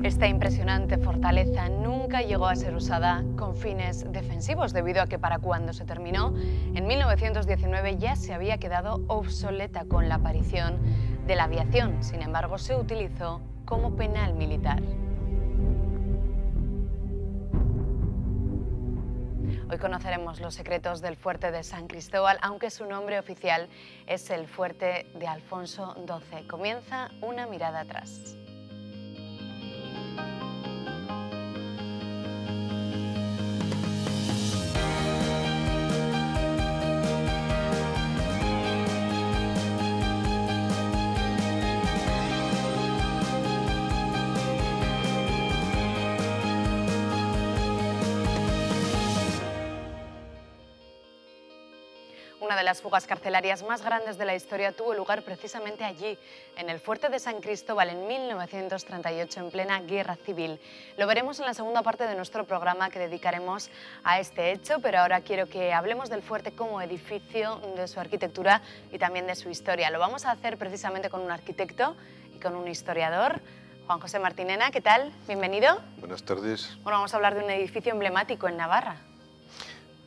Esta impresionante fortaleza nunca llegó a ser usada con fines defensivos, debido a que para cuando se terminó, en 1919 ya se había quedado obsoleta con la aparición de la aviación. Sin embargo, se utilizó como penal militar. Hoy conoceremos los secretos del fuerte de San Cristóbal, aunque su nombre oficial es el fuerte de Alfonso XII. Comienza una mirada atrás. Una de las fugas carcelarias más grandes de la historia tuvo lugar precisamente allí, en el fuerte de San Cristóbal, en 1938, en plena guerra civil. Lo veremos en la segunda parte de nuestro programa que dedicaremos a este hecho, pero ahora quiero que hablemos del fuerte como edificio, de su arquitectura y también de su historia. Lo vamos a hacer precisamente con un arquitecto y con un historiador. Juan José Martinena, ¿qué tal? Bienvenido. Buenas tardes. Bueno, vamos a hablar de un edificio emblemático en Navarra.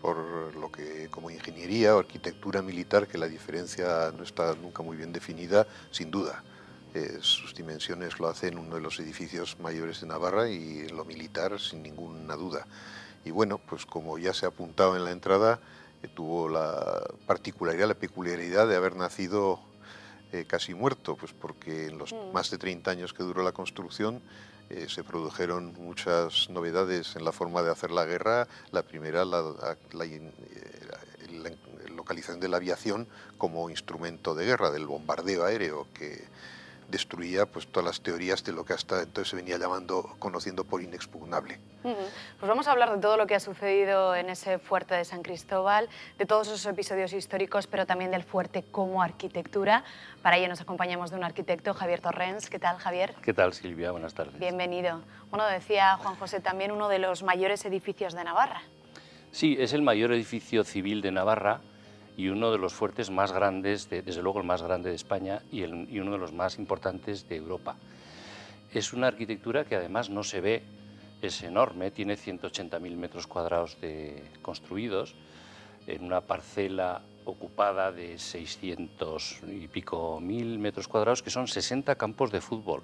Por lo que como ingeniería o arquitectura militar, que la diferencia no está nunca muy bien definida, sin duda. Sus dimensiones lo hacen uno de los edificios mayores de Navarra y en lo militar sin ninguna duda. Y bueno, pues como ya se ha apuntado en la entrada, tuvo la particularidad, la peculiaridad de haber nacido casi muerto, pues porque en los más de 30 años que duró la construcción se produjeron muchas novedades en la forma de hacer la guerra. La primera, la localización de la aviación como instrumento de guerra, del bombardeo aéreo, que destruía pues todas las teorías de lo que hasta entonces se venía conociendo por inexpugnable. Pues vamos a hablar de todo lo que ha sucedido en ese fuerte de San Cristóbal, de todos esos episodios históricos, pero también del fuerte como arquitectura. Para ello nos acompañamos de un arquitecto, Javier Torrens. ¿Qué tal, Javier? ¿Qué tal, Silvia? Buenas tardes. Bienvenido. Bueno, decía Juan José, también uno de los mayores edificios de Navarra. Sí, es el mayor edificio civil de Navarra y uno de los fuertes más grandes, desde luego el más grande de España y uno de los más importantes de Europa. Es una arquitectura que además no se ve, es enorme, tiene 180.000 metros cuadrados construidos, en una parcela ocupada de 600 y pico mil metros cuadrados, que son 60 campos de fútbol.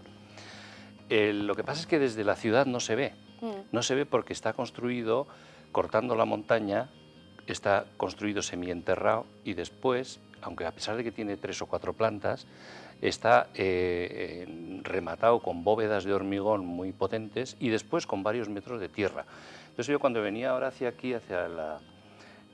Lo que pasa es que desde la ciudad no se ve, porque está construido cortando la montaña, está construido semienterrado y después, aunque a pesar de que tiene 3 o 4 plantas, está rematado con bóvedas de hormigón muy potentes y después con varios metros de tierra. Entonces yo cuando venía ahora hacia aquí, hacia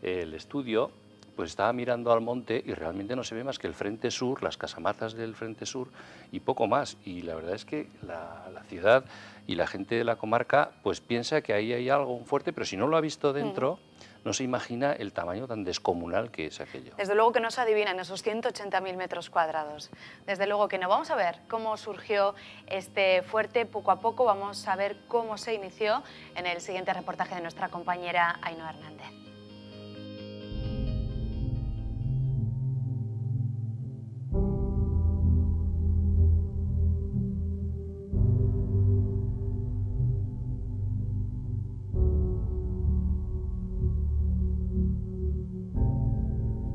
el estudio, pues estaba mirando al monte y realmente no se ve más que el frente sur, las casamatas del frente sur y poco más. Y la verdad es que la ciudad y la gente de la comarca pues piensa que ahí hay algo, un fuerte, pero si no lo ha visto dentro, no se imagina el tamaño tan descomunal que es aquello. Desde luego que no se adivinan esos 180.000 metros cuadrados. Desde luego que no. Vamos a ver cómo surgió este fuerte poco a poco. Vamos a ver cómo se inició en el siguiente reportaje de nuestra compañera Ainhoa Hernández.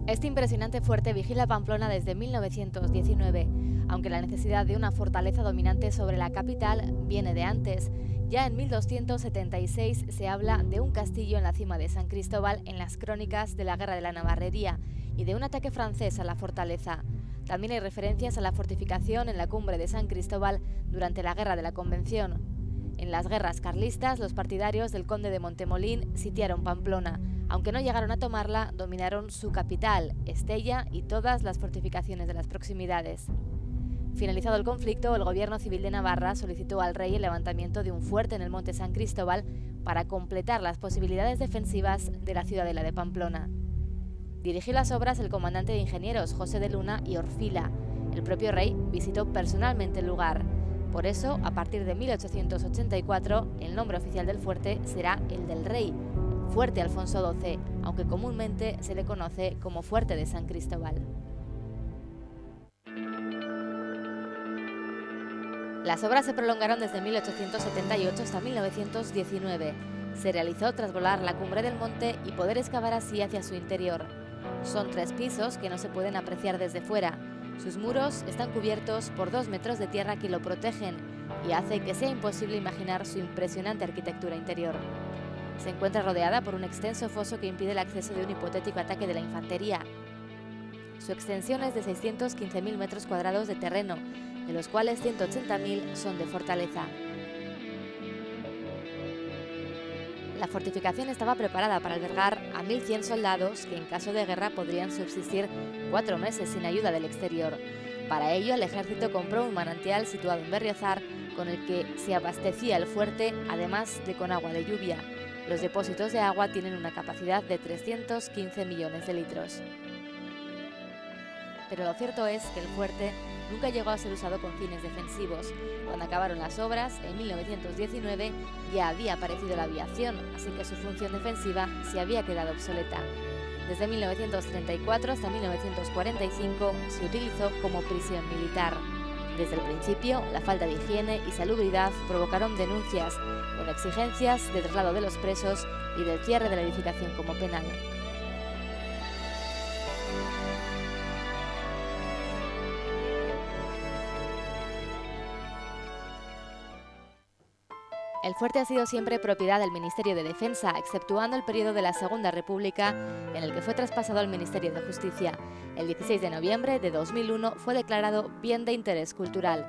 Este impresionante fuerte vigila Pamplona desde 1919, aunque la necesidad de una fortaleza dominante sobre la capital viene de antes. Ya en 1276 se habla de un castillo en la cima de San Cristóbal en las crónicas de la Guerra de la Navarrería y de un ataque francés a la fortaleza. También hay referencias a la fortificación en la cumbre de San Cristóbal durante la Guerra de la Convención. En las guerras carlistas, los partidarios del conde de Montemolín sitiaron Pamplona. Aunque no llegaron a tomarla, dominaron su capital, Estella, y todas las fortificaciones de las proximidades. Finalizado el conflicto, el gobierno civil de Navarra solicitó al rey el levantamiento de un fuerte en el monte San Cristóbal para completar las posibilidades defensivas de la ciudadela de Pamplona. Dirigió las obras el comandante de ingenieros José de Luna y Orfila. El propio rey visitó personalmente el lugar. Por eso, a partir de 1884, el nombre oficial del fuerte será el del rey, Fuerte Alfonso XII, aunque comúnmente se le conoce como Fuerte de San Cristóbal. Las obras se prolongaron desde 1878 hasta 1919. Se realizó tras volar la cumbre del monte y poder excavar así hacia su interior. Son 3 pisos que no se pueden apreciar desde fuera. Sus muros están cubiertos por 2 metros de tierra que lo protegen y hace que sea imposible imaginar su impresionante arquitectura interior. Se encuentra rodeada por un extenso foso que impide el acceso de un hipotético ataque de la infantería. Su extensión es de 615.000 metros cuadrados de terreno, de los cuales 180.000 son de fortaleza. La fortificación estaba preparada para albergar a 1.100 soldados que en caso de guerra podrían subsistir 4 meses sin ayuda del exterior. Para ello, el ejército compró un manantial situado en Berriozar con el que se abastecía el fuerte, además de con agua de lluvia. Los depósitos de agua tienen una capacidad de 315 millones de litros. Pero lo cierto es que el fuerte nunca llegó a ser usado con fines defensivos. Cuando acabaron las obras, en 1919, ya había aparecido la aviación, así que su función defensiva se había quedado obsoleta. Desde 1934 hasta 1945 se utilizó como prisión militar. Desde el principio, la falta de higiene y salubridad provocaron denuncias, con exigencias de traslado de los presos y del cierre de la edificación como penal. El fuerte ha sido siempre propiedad del Ministerio de Defensa, exceptuando el periodo de la Segunda República, en el que fue traspasado al Ministerio de Justicia. El 16 de noviembre de 2001 fue declarado Bien de Interés Cultural.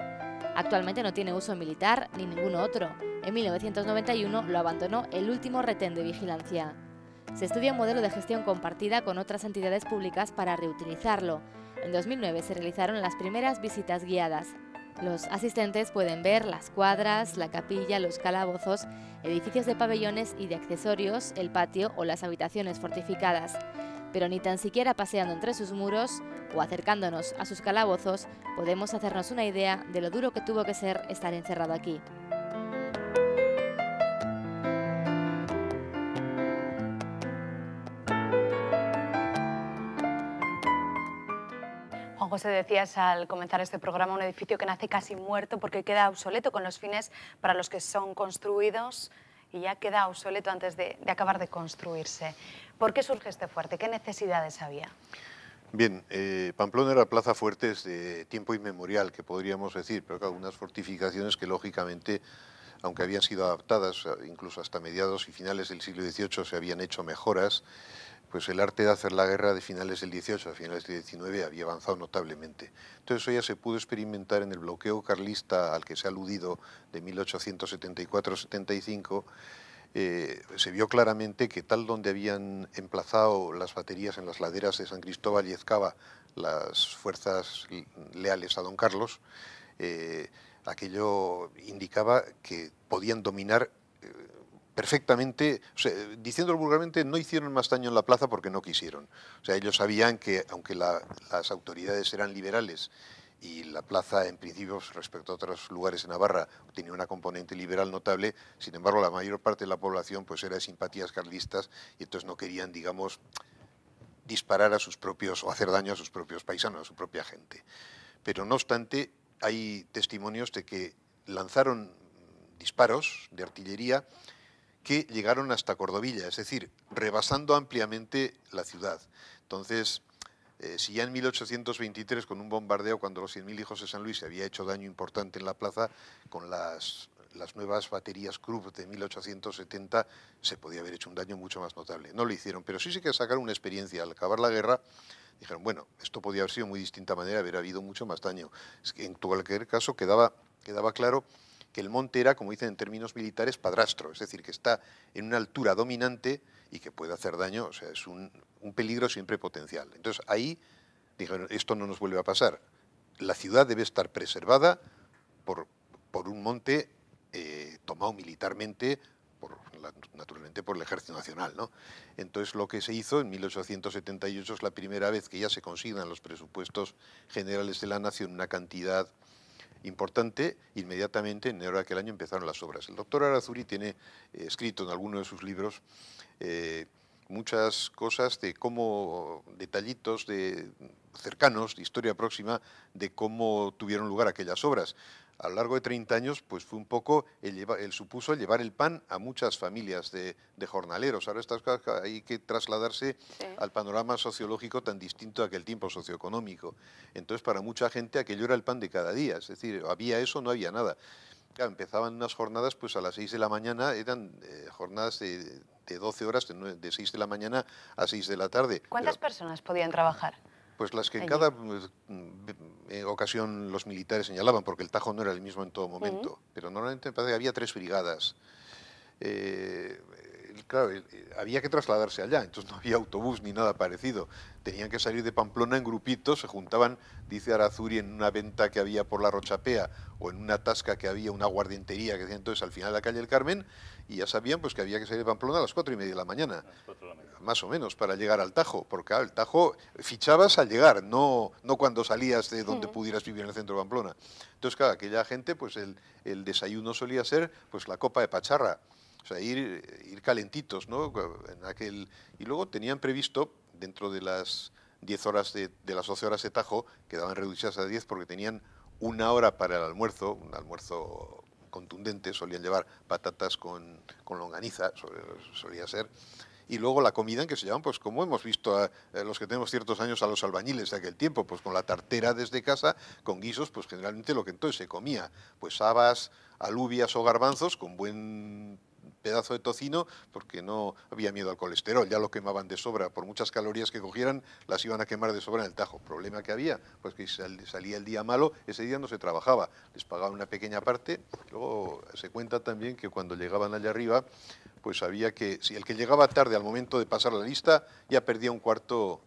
Actualmente no tiene uso militar ni ninguno otro. En 1991 lo abandonó el último retén de vigilancia. Se estudia un modelo de gestión compartida con otras entidades públicas para reutilizarlo. En 2009 se realizaron las primeras visitas guiadas. Los asistentes pueden ver las cuadras, la capilla, los calabozos, edificios de pabellones y de accesorios, el patio o las habitaciones fortificadas. Pero ni tan siquiera paseando entre sus muros o acercándonos a sus calabozos podemos hacernos una idea de lo duro que tuvo que ser estar encerrado aquí. Juan José, decías al comenzar este programa un edificio que nace casi muerto porque queda obsoleto con los fines para los que son construidos y ya queda obsoleto antes de acabar de construirse. ¿Por qué surge este fuerte? ¿Qué necesidades había? Bien, Pamplona era plaza fuerte desde tiempo inmemorial, que podríamos decir, pero claro, unas fortificaciones que lógicamente, aunque habían sido adaptadas, incluso hasta mediados y finales del siglo XVIII se habían hecho mejoras, pues el arte de hacer la guerra de finales del XVIII a finales del XIX había avanzado notablemente. Entonces eso ya se pudo experimentar en el bloqueo carlista al que se ha aludido de 1874-75. Se vio claramente que tal donde habían emplazado las baterías en las laderas de San Cristóbal y Ezcaba las fuerzas leales a don Carlos, aquello indicaba que podían dominar perfectamente, o sea, diciéndolo vulgarmente, no hicieron más daño en la plaza porque no quisieron. O sea, ellos sabían que, aunque las autoridades eran liberales y la plaza, en principio, respecto a otros lugares de Navarra, tenía una componente liberal notable, sin embargo, la mayor parte de la población pues era de simpatías carlistas y entonces no querían, digamos, disparar a sus propios o hacer daño a sus propios paisanos, a su propia gente. Pero, no obstante, hay testimonios de que lanzaron disparos de artillería que llegaron hasta Cordovilla, es decir, rebasando ampliamente la ciudad. Entonces, si ya en 1823, con un bombardeo, cuando los 100.000 hijos de San Luis se había hecho daño importante en la plaza, con las nuevas baterías Krupp de 1870 se podía haber hecho un daño mucho más notable. No lo hicieron, pero sí que sacaron una experiencia. Al acabar la guerra, dijeron, bueno, esto podía haber sido muy distinta manera, haber habido mucho más daño. Es que en cualquier caso quedaba claro que el monte era, como dicen en términos militares, padrastro, es decir, que está en una altura dominante y que puede hacer daño, o sea, es un peligro siempre potencial. Entonces ahí dijeron, esto no nos vuelve a pasar. La ciudad debe estar preservada por un monte tomado militarmente, naturalmente por el Ejército Nacional, ¿no? Entonces lo que se hizo en 1878 es la primera vez que ya se consignan los presupuestos generales de la Nación una cantidad importante. Inmediatamente, en enero de aquel año, empezaron las obras. El doctor Arazuri tiene escrito en alguno de sus libros muchas cosas de cómo, detallitos cercanos, de historia próxima, de cómo tuvieron lugar aquellas obras. a lo largo de 30 años, pues fue un poco, supuso llevar el pan a muchas familias de jornaleros. Ahora estas cosas hay que trasladarse al panorama sociológico tan distinto a aquel tiempo socioeconómico. Entonces, para mucha gente aquello era el pan de cada día, es decir, había eso, no había nada. Claro, empezaban unas jornadas pues a las 6 de la mañana, eran jornadas de 12 horas, de 6 de la mañana a 6 de la tarde. ¿Cuántas personas podían trabajar? Pues las que en cada ocasión los militares señalaban, porque el Tajo no era el mismo en todo momento, pero normalmente había 3 brigadas. Claro, había que trasladarse allá, entonces no había autobús ni nada parecido. Tenían que salir de Pamplona en grupitos, se juntaban, dice Arazuri, en una venta que había por la Rochapea o en una tasca que había, una guardientería que decía entonces al final de la calle del Carmen, y ya sabían pues que había que salir de Pamplona a las 4:30 de la mañana, más o menos, para llegar al Tajo, porque claro, el Tajo fichabas al llegar, no cuando salías de donde pudieras vivir en el centro de Pamplona. Entonces, claro, aquella gente, pues el desayuno solía ser pues la copa de pacharra. O sea, ir calentitos, ¿no? Y luego tenían previsto, dentro de las 10 horas de las 12 horas de Tajo, quedaban reducidas a 10 porque tenían 1 hora para el almuerzo, un almuerzo contundente, solían llevar patatas con longaniza, solía ser, y luego la comida en que se llaman, pues como hemos visto a los que tenemos ciertos años, a los albañiles de aquel tiempo, pues con la tartera desde casa, con guisos, pues generalmente lo que entonces se comía, pues habas, alubias o garbanzos con buen pedazo de tocino, porque no había miedo al colesterol, ya lo quemaban de sobra, por muchas calorías que cogieran, las iban a quemar de sobra en el Tajo. ¿Problema que había? Pues que salía el día malo, ese día no se trabajaba, les pagaban una pequeña parte. Luego se cuenta también que cuando llegaban allá arriba, pues había que, si el que llegaba tarde al momento de pasar la lista, ya perdía un cuarto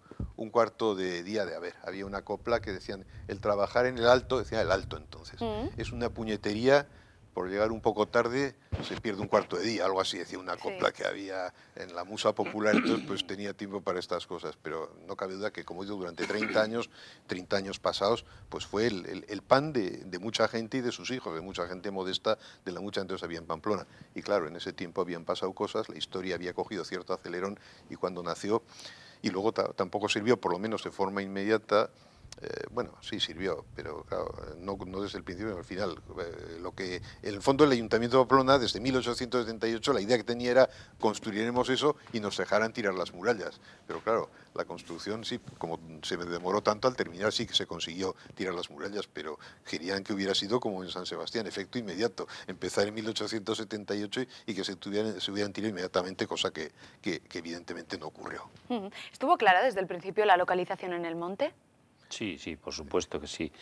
de día de haber. Había una copla que decían, el trabajar en el alto, decía el alto entonces, es una puñetería. Por llegar un poco tarde se pierde un cuarto de día, algo así, decía una copla que había en la musa popular, entonces pues tenía tiempo para estas cosas, pero no cabe duda que, como digo, durante 30 años pasados, pues fue el pan de mucha gente y de sus hijos, de mucha gente modesta, de la mucha entonces había en Pamplona. Y claro, en ese tiempo habían pasado cosas, la historia había cogido cierto acelerón y cuando nació, y luego tampoco sirvió, por lo menos de forma inmediata. Bueno, sí sirvió, pero claro, no desde el principio, al final. En el fondo el Ayuntamiento de Pamplona, desde 1878, la idea que tenía era construiremos eso y nos dejarán tirar las murallas. Pero claro, la construcción sí, como se demoró tanto, al terminar sí que se consiguió tirar las murallas, pero querían que hubiera sido como en San Sebastián, efecto inmediato, empezar en 1878 y que se hubieran tirado inmediatamente, cosa que evidentemente no ocurrió. ¿Estuvo clara desde el principio la localización en el monte? Sí, sí, por supuesto que sí.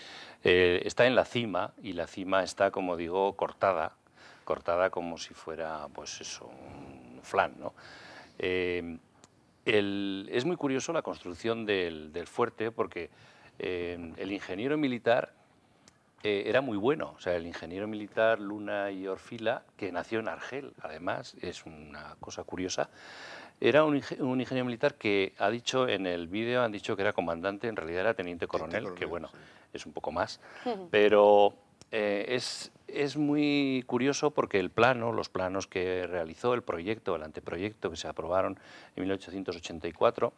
Está en la cima y la cima está, como digo, cortada como si fuera, pues eso, un flan, ¿no? Es muy curioso la construcción del fuerte porque el ingeniero militar era muy bueno. O sea, el ingeniero militar Luna y Orfila, que nació en Argel, además, es una cosa curiosa, era un ingeniero militar que ha dicho en el vídeo, han dicho que era comandante, en realidad era teniente coronel, que bueno, es un poco más, pero es muy curioso porque los planos que realizó, el proyecto, el anteproyecto que se aprobaron en 1884,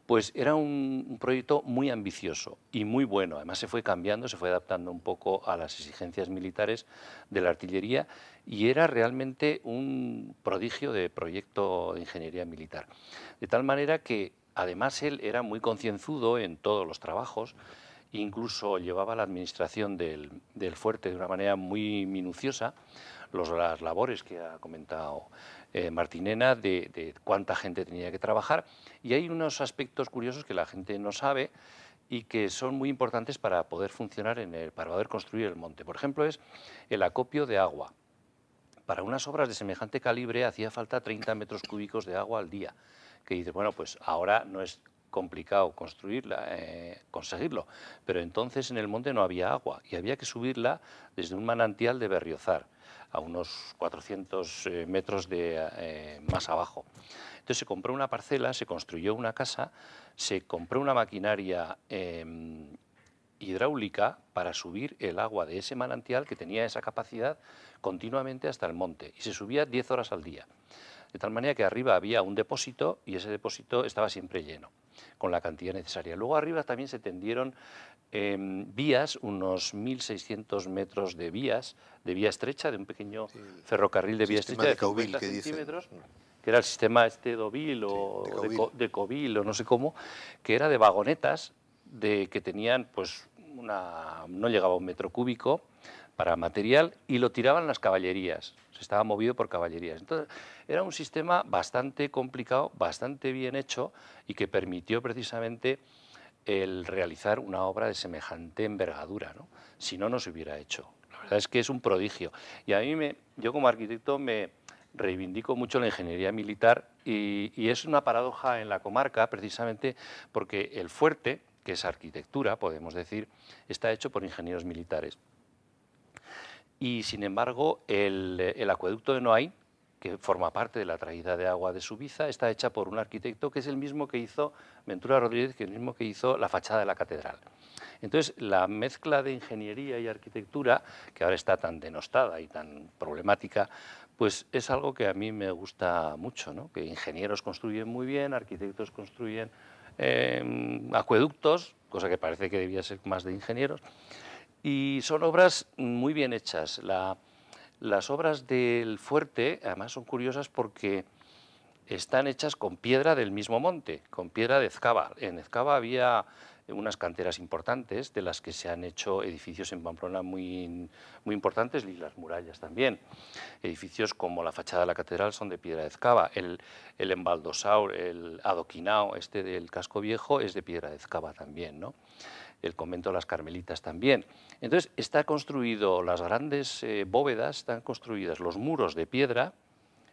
pues era un proyecto muy ambicioso y muy bueno. Además se fue cambiando, se fue adaptando un poco a las exigencias militares de la artillería y era realmente un prodigio de proyecto de ingeniería militar. De tal manera que además él era muy concienzudo en todos los trabajos, incluso llevaba la administración del fuerte de una manera muy minuciosa, las labores que ha comentado Martinena, de cuánta gente tenía que trabajar, y hay unos aspectos curiosos que la gente no sabe y que son muy importantes para poder funcionar, para poder construir el monte. Por ejemplo, es el acopio de agua. Para unas obras de semejante calibre hacía falta 30 metros cúbicos de agua al día, que dices, bueno, pues ahora no es complicado conseguirlo, pero entonces en el monte no había agua y había que subirla desde un manantial de Berriozar a unos 400 metros más abajo. Entonces se compró una parcela, se construyó una casa, se compró una maquinaria hidráulica para subir el agua de ese manantial que tenía esa capacidad continuamente hasta el monte y se subía 10 horas al día. De tal manera que arriba había un depósito y ese depósito estaba siempre lleno. con la cantidad necesaria. Luego arriba también se tendieron vías, unos 1.600 metros de vía estrecha, de un pequeño ferrocarril de vía estrecha de 50 centímetros, que era el sistema Deauville o de Deauville o no sé cómo, que era de vagonetas que tenían, pues, no llegaba a 1 metro cúbico para material, y lo tiraban las caballerías, se estaba movido por caballerías. Entonces, era un sistema bastante complicado, bastante bien hecho, y que permitió precisamente el realizar una obra de semejante envergadura, ¿no? Si no, no se hubiera hecho. La verdad es que es un prodigio. Y a mí, yo como arquitecto, me reivindico mucho la ingeniería militar, y es una paradoja en la comarca, precisamente porque el fuerte, que es arquitectura, podemos decir, está hecho por ingenieros militares. Y, sin embargo, el acueducto de Noain, que forma parte de la traída de agua de Subiza, está hecha por un arquitecto que es el mismo que hizo Ventura Rodríguez, que es el mismo que hizo la fachada de la catedral. Entonces, la mezcla de ingeniería y arquitectura, que ahora está tan denostada y tan problemática, pues es algo que a mí me gusta mucho, ¿no? Que ingenieros construyen muy bien, arquitectos construyen acueductos, cosa que parece que debía ser más de ingenieros, y son obras muy bien hechas. Las obras del fuerte, además, son curiosas porque están hechas con piedra del mismo monte, con piedra de Ezcaba. En Ezcaba había unas canteras importantes, de las que se han hecho edificios en Pamplona muy importantes, y las murallas también. Edificios como la fachada de la catedral son de piedra de Ezcaba. El embaldosado, el adoquinado del casco viejo es de piedra de Ezcaba también, ¿no? El convento de las Carmelitas también. Entonces, está construido, las grandes bóvedas están construidas, los muros de piedra,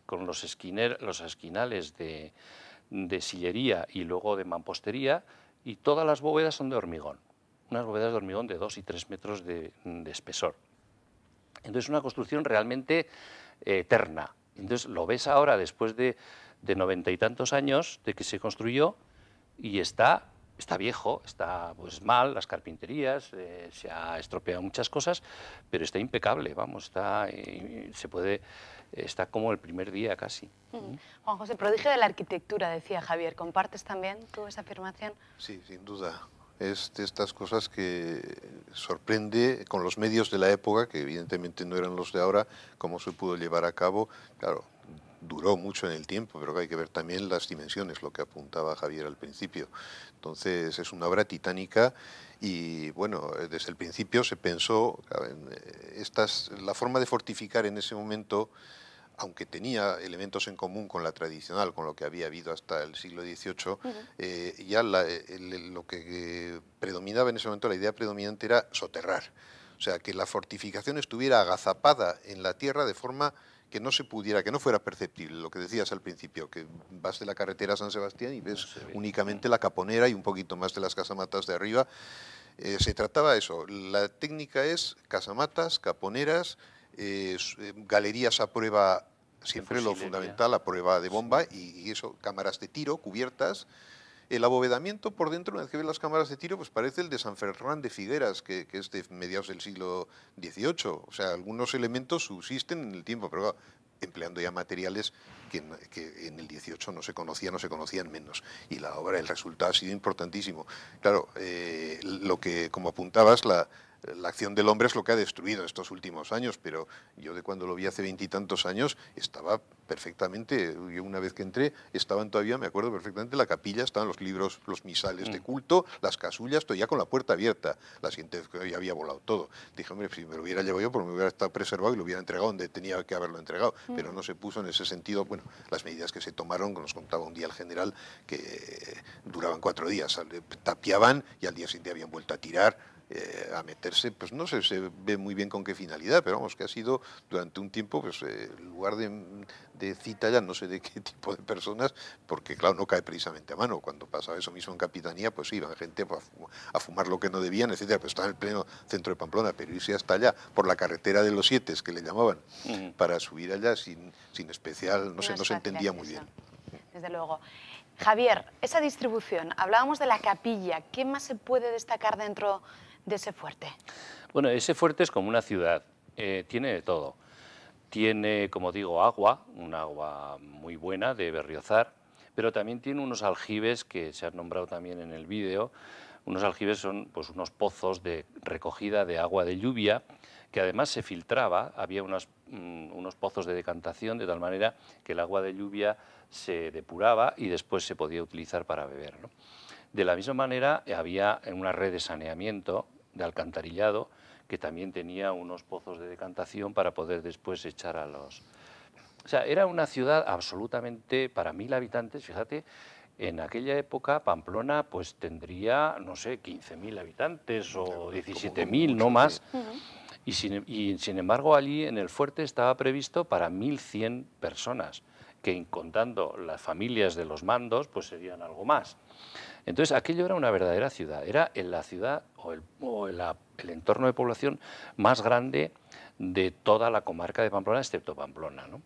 con los esquinales de sillería y luego de mampostería, y todas las bóvedas son de hormigón, unas bóvedas de hormigón de 2 y 3 metros de espesor. Entonces, es una construcción realmente eterna. Entonces, lo ves ahora, después de 90 y tantos años de que se construyó, y está viejo, está pues mal, las carpinterías, se ha estropeado muchas cosas, pero está impecable, vamos, está como el primer día casi. Juan José, prodigio de la arquitectura, decía Javier. ¿Compartes también tú esa afirmación? Sí, sin duda. Es de estas cosas que sorprende con los medios de la época, que evidentemente no eran los de ahora, cómo se pudo llevar a cabo. Claro, duró mucho en el tiempo, pero hay que ver también las dimensiones, lo que apuntaba Javier al principio. Entonces, es una obra titánica y, bueno, desde el principio se pensó, la forma de fortificar en ese momento, aunque tenía elementos en común con la tradicional, con lo que había habido hasta el siglo XVIII, ya lo que predominaba en ese momento, la idea predominante era soterrar. O sea, que la fortificación estuviera agazapada en la tierra de forma que no se pudiera, que no fuera perceptible, lo que decías al principio, que vas de la carretera a San Sebastián y ves únicamente la Caponera y un poquito más de las casamatas de arriba. Se trataba de eso. La técnica es casamatas, caponeras, galerías a prueba, siempre lo fundamental, a prueba de bomba, y eso, cámaras de tiro cubiertas. El abovedamiento por dentro, una vez que ves las cámaras de tiro, pues parece el de San Ferran de Figueras, que es de mediados del siglo XVIII. O sea, algunos elementos subsisten en el tiempo, pero empleando ya materiales que en el XVIII no se conocían menos. Y la obra, el resultado ha sido importantísimo. Claro, lo que, como apuntabas, la acción del hombre es lo que ha destruido estos últimos años, pero yo de cuando lo vi hace 20 y tantos años estaba perfectamente, yo una vez que entré, estaban todavía, me acuerdo perfectamente, la capilla, estaban los libros, los misales de culto, las casullas, todo ya con la puerta abierta. La siguiente vez que ya había volado todo. Dije, hombre, si me lo hubiera llevado yo, pues me hubiera estado preservado y lo hubiera entregado donde tenía que haberlo entregado, pero no se puso en ese sentido. Bueno, las medidas que se tomaron, nos contaba un día el general, que duraban 4 días, tapiaban y al día siguiente habían vuelto a tirar, a meterse, pues no sé, se ve muy bien con qué finalidad, pero vamos, que ha sido durante un tiempo, pues lugar de cita ya no sé de qué tipo de personas, porque claro, no cae precisamente a mano. Cuando pasaba eso mismo en Capitanía, pues iban gente a fumar lo que no debían, etcétera, pero estaba en el pleno centro de Pamplona, pero irse hasta allá, por la carretera de los Siete, que le llamaban, para subir allá sin especial, no sé, no se entendía muy bien. Desde luego. Javier, esa distribución, hablábamos de la capilla, ¿qué más se puede destacar dentro de ese fuerte? Bueno, ese fuerte es como una ciudad, tiene de todo. Tiene, como digo, agua, un agua muy buena de Berriozar, pero también tiene unos aljibes que se han nombrado también en el vídeo. Unos aljibes son pues, unos pozos de recogida de agua de lluvia, que además se filtraba, había unos pozos de decantación, de tal manera que el agua de lluvia se depuraba y después se podía utilizar para beber, ¿no? De la misma manera, había una red de saneamiento, de alcantarillado, que también tenía unos pozos de decantación para poder después echar a los... O sea, era una ciudad absolutamente, para 1000 habitantes, fíjate, en aquella época Pamplona pues tendría, no sé, 15.000 habitantes o 17.000, no más. Y sin embargo allí en el fuerte estaba previsto para 1.100 personas, que contando las familias de los mandos pues serían algo más. Entonces aquello era una verdadera ciudad, era la ciudad o el entorno de población más grande de toda la comarca de Pamplona, excepto Pamplona, ¿no?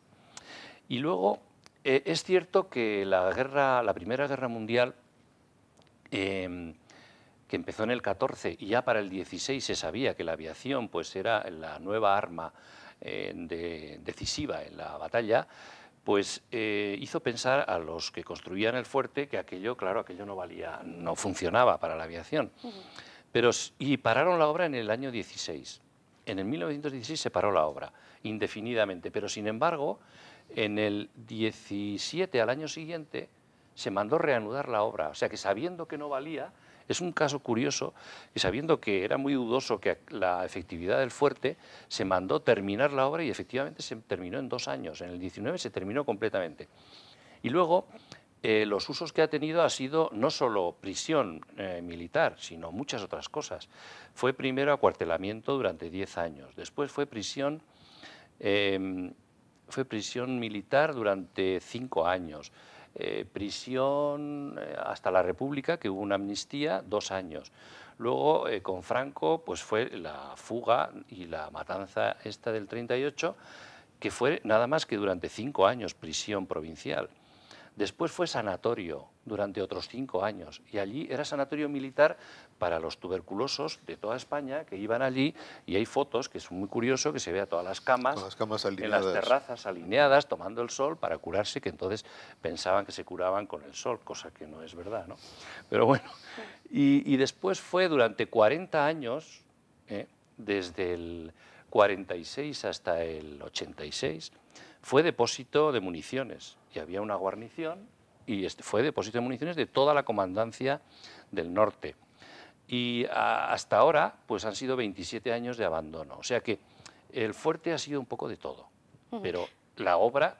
Y luego es cierto que la Primera Guerra Mundial, que empezó en el 14 y ya para el 16 se sabía que la aviación pues era la nueva arma decisiva en la batalla, pues hizo pensar a los que construían el fuerte que aquello, claro, aquello no valía, no funcionaba para la aviación. Y pararon la obra en el año 16. En el 1916 se paró la obra indefinidamente, pero sin embargo, en el 17, al año siguiente, se mandó reanudar la obra. O sea que sabiendo que no valía, es un caso curioso, que sabiendo que era muy dudoso que la efectividad del fuerte, se mandó terminar la obra y efectivamente se terminó en 2 años. En el 19 se terminó completamente. Y luego, los usos que ha tenido ha sido no solo prisión militar, sino muchas otras cosas. Fue primero acuartelamiento durante 10 años, después fue prisión militar durante 5 años, prisión hasta la República, que hubo una amnistía, 2 años. Luego, con Franco, pues fue la fuga y la matanza esta del 38, que fue nada más que durante 5 años prisión provincial. Después fue sanatorio durante otros 5 años y allí era sanatorio militar para los tuberculosos de toda España que iban allí, y hay fotos que es muy curioso que se ve a todas las camas en las terrazas alineadas tomando el sol para curarse, que entonces pensaban que se curaban con el sol, cosa que no es verdad, ¿no? Pero bueno, y después fue durante 40 años, desde el 46 hasta el 86, fue depósito de municiones y había una guarnición y fue depósito de municiones de toda la comandancia del norte. Y hasta ahora pues han sido 27 años de abandono. O sea que el fuerte ha sido un poco de todo, pero la obra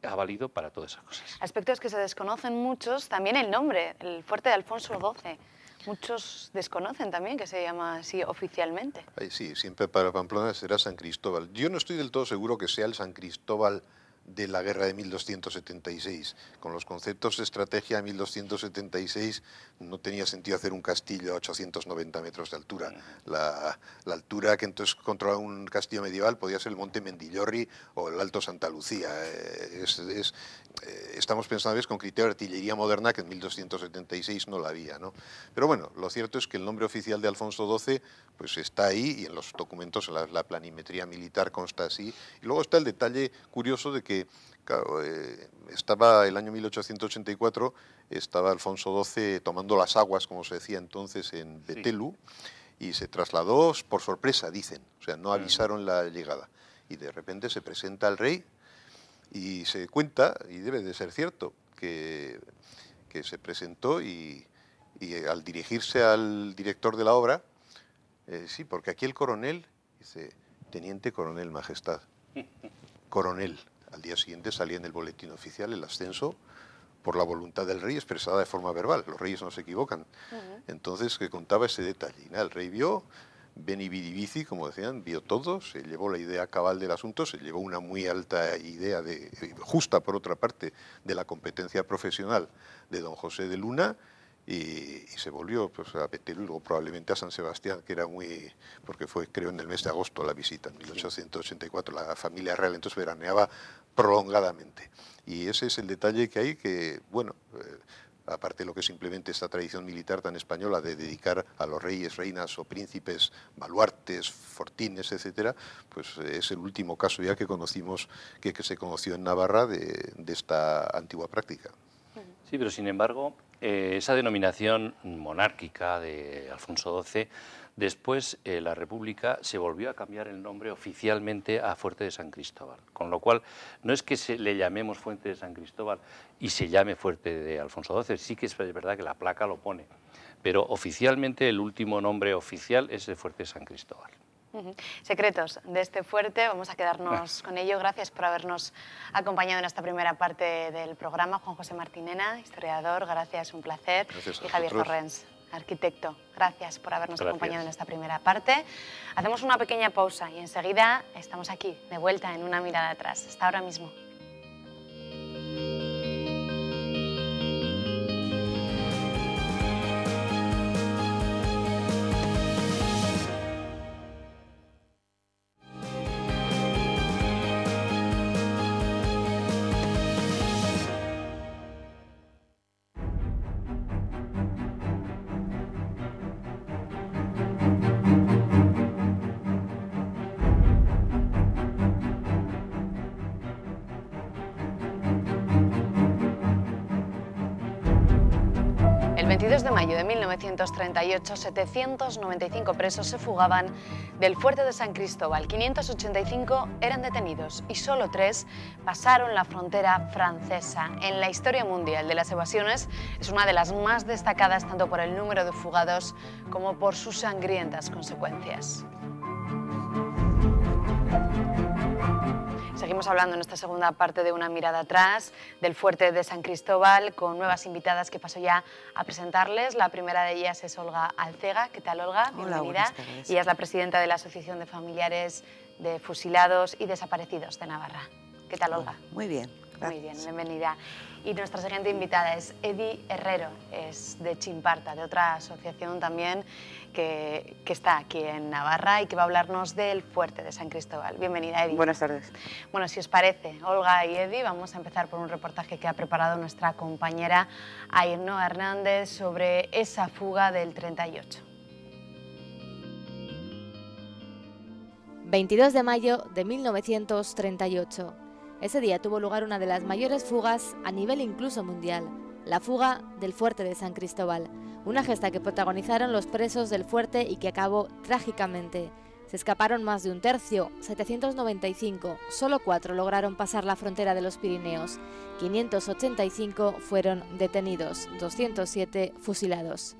ha valido para todas esas cosas. Aspectos que se desconocen muchos, también el nombre, el fuerte de Alfonso XII. Muchos desconocen también que se llama así oficialmente. Sí, siempre para Pamplona será San Cristóbal. Yo no estoy del todo seguro que sea el San Cristóbal de la guerra de 1276. Con los conceptos de estrategia de 1276 no tenía sentido hacer un castillo a 890 metros de altura. La altura que entonces controlaba un castillo medieval podía ser el Monte Mendillorri o el Alto Santa Lucía. Estamos pensando, ¿ves?, con criterio de artillería moderna, que en 1276 no la había, ¿no? Pero bueno, lo cierto es que el nombre oficial de Alfonso XII pues está ahí, y en los documentos, la planimetría militar consta así. Y luego está el detalle curioso de que claro, estaba el año 1884, estaba Alfonso XII tomando las aguas, como se decía entonces, en Betelú, y se trasladó por sorpresa, dicen, o sea, no avisaron la llegada. Y de repente se presenta al rey y se cuenta, y debe de ser cierto, que se presentó y al dirigirse al director de la obra, sí, porque aquí el coronel dice, teniente coronel, majestad, coronel. Al día siguiente salía en el boletín oficial el ascenso por la voluntad del rey expresada de forma verbal. Los reyes no se equivocan. Entonces, que contaba ese detalle. Y nada, el rey vio, beni vidi vici, como decían, vio todo, se llevó la idea cabal del asunto, se llevó una muy alta idea, justa por otra parte, de la competencia profesional de don José de Luna, y se volvió pues, a Betelú, luego probablemente a San Sebastián, que era muy... porque fue, creo, en el mes de agosto la visita, en 1884, la familia real entonces veraneaba prolongadamente. Y ese es el detalle que hay, que, bueno, aparte de lo que simplemente esta tradición militar tan española de dedicar a los reyes, reinas o príncipes baluartes, fortines, etcétera, pues es el último caso ya que conocimos, que se conoció en Navarra de esta antigua práctica. Sí, pero sin embargo, esa denominación monárquica de Alfonso XII, después la República se volvió a cambiar el nombre oficialmente a Fuerte de San Cristóbal, con lo cual no es que le llamemos Fuente de San Cristóbal y se llame Fuerte de Alfonso XII, sí que es verdad que la placa lo pone, pero oficialmente el último nombre oficial es el Fuerte de San Cristóbal. Secretos de este fuerte, vamos a quedarnos con ello. Gracias por habernos acompañado en esta primera parte del programa. Juan José Martinena, historiador, gracias, un placer. Gracias a y Javier vosotros. Torrens, arquitecto, gracias por habernos acompañado en esta primera parte. Hacemos una pequeña pausa y enseguida estamos aquí, de vuelta en Una mirada atrás. Hasta ahora mismo. El 22 de mayo de 1938, 795 presos se fugaban del fuerte de San Cristóbal. 585 eran detenidos y solo 3 pasaron la frontera francesa. En la historia mundial de las evasiones es una de las más destacadas tanto por el número de fugados como por sus sangrientas consecuencias. Seguimos hablando en esta segunda parte de Una mirada atrás del fuerte de San Cristóbal con nuevas invitadas que paso ya a presentarles. La primera de ellas es Olga Alcega. ¿Qué tal, Olga? Hola, bienvenida. buenas tardes. Ella es la presidenta de la Asociación de Familiares de Fusilados y Desaparecidos de Navarra. ¿Qué tal, Olga? Muy bien, gracias. Muy bien, bienvenida. Y nuestra siguiente invitada es Edi Herrero, es de Chimparta, de otra asociación también que está aquí en Navarra y que va a hablarnos del fuerte de San Cristóbal. Bienvenida, Edi. Buenas tardes. Bueno, si os parece, Olga y Edi, vamos a empezar por un reportaje que ha preparado nuestra compañera Ainhoa Hernández sobre esa fuga del 38. 22 de mayo de 1938. Ese día tuvo lugar una de las mayores fugas a nivel incluso mundial, la fuga del fuerte de San Cristóbal, una gesta que protagonizaron los presos del fuerte y que acabó trágicamente. Se escaparon más de un tercio, 795, solo 4 lograron pasar la frontera de los Pirineos, 585 fueron detenidos, 207 fusilados.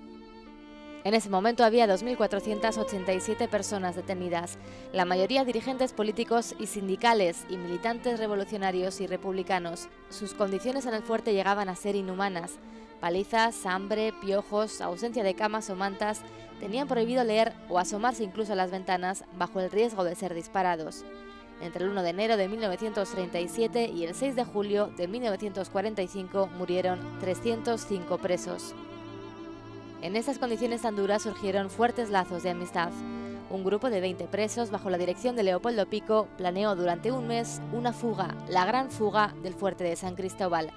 En ese momento había 2.487 personas detenidas, la mayoría dirigentes políticos y sindicales y militantes revolucionarios y republicanos. Sus condiciones en el fuerte llegaban a ser inhumanas. Palizas, hambre, piojos, ausencia de camas o mantas, tenían prohibido leer o asomarse incluso a las ventanas bajo el riesgo de ser disparados. Entre el 1 de enero de 1937 y el 6 de julio de 1945 murieron 305 presos. En estas condiciones tan duras surgieron fuertes lazos de amistad. Un grupo de 20 presos, bajo la dirección de Leopoldo Pico, planeó durante un mes una fuga, la gran fuga del fuerte de San Cristóbal.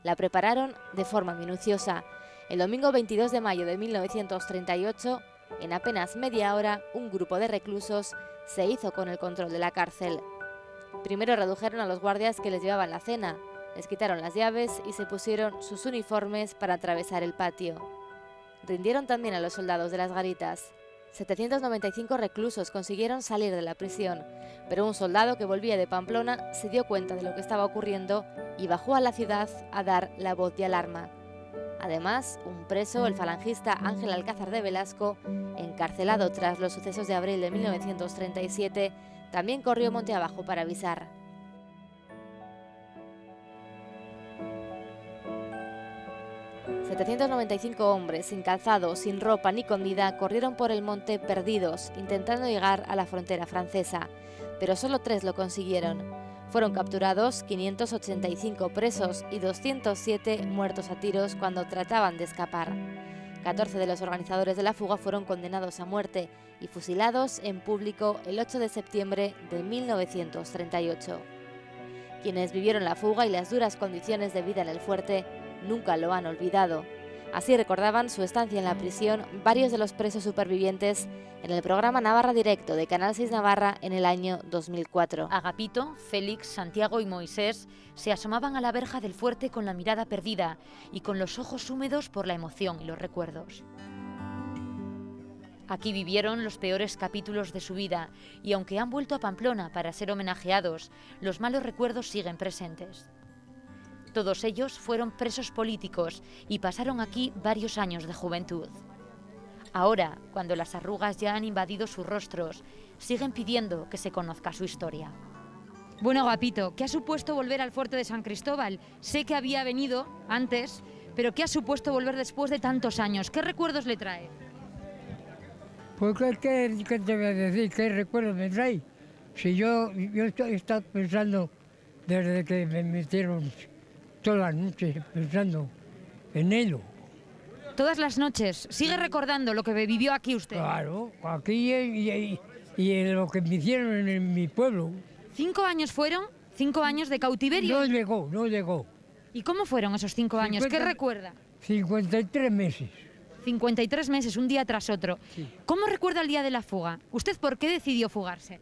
La prepararon de forma minuciosa. El domingo 22 de mayo de 1938, en apenas media hora, un grupo de reclusos se hizo con el control de la cárcel. Primero redujeron a los guardias que les llevaban la cena. Les quitaron las llaves y se pusieron sus uniformes para atravesar el patio. Rindieron también a los soldados de las garitas. 795 reclusos consiguieron salir de la prisión, pero un soldado que volvía de Pamplona se dio cuenta de lo que estaba ocurriendo y bajó a la ciudad a dar la voz de alarma. Además, un preso, el falangista Ángel Alcázar de Velasco, encarcelado tras los sucesos de abril de 1937, también corrió monte abajo para avisar. ...795 hombres, sin calzado, sin ropa ni comida, corrieron por el monte perdidos, intentando llegar a la frontera francesa, pero solo 3 lo consiguieron. Fueron capturados 585 presos y 207 muertos a tiros cuando trataban de escapar. 14 de los organizadores de la fuga fueron condenados a muerte y fusilados en público el 8 de septiembre de 1938. Quienes vivieron la fuga y las duras condiciones de vida en el fuerte nunca lo han olvidado. Así recordaban su estancia en la prisión varios de los presos supervivientes en el programa Navarra Directo de Canal 6 Navarra en el año 2004. Agapito, Félix, Santiago y Moisés se asomaban a la verja del fuerte con la mirada perdida y con los ojos húmedos por la emoción y los recuerdos. Aquí vivieron los peores capítulos de su vida y aunque han vuelto a Pamplona para ser homenajeados, los malos recuerdos siguen presentes. Todos ellos fueron presos políticos y pasaron aquí varios años de juventud. Ahora, cuando las arrugas ya han invadido sus rostros, siguen pidiendo que se conozca su historia. Bueno, Agapito, ¿qué ha supuesto volver al fuerte de San Cristóbal? Sé que había venido antes, pero ¿qué ha supuesto volver después de tantos años? ¿Qué recuerdos le trae? Pues, ¿qué te voy a decir? ¿Qué recuerdos me trae? Si yo he estado pensando desde que me metieron todas las noches pensando en ello. Todas las noches. ¿Sigue recordando lo que vivió aquí usted? Claro, aquí y en lo que me hicieron en mi pueblo. 5 años fueron, 5 años de cautiverio. No llegó. ¿Y cómo fueron esos 5 años? ¿Qué recuerda? 53 meses. 53 meses, un día tras otro. Sí. ¿Cómo recuerda el día de la fuga? ¿Usted por qué decidió fugarse?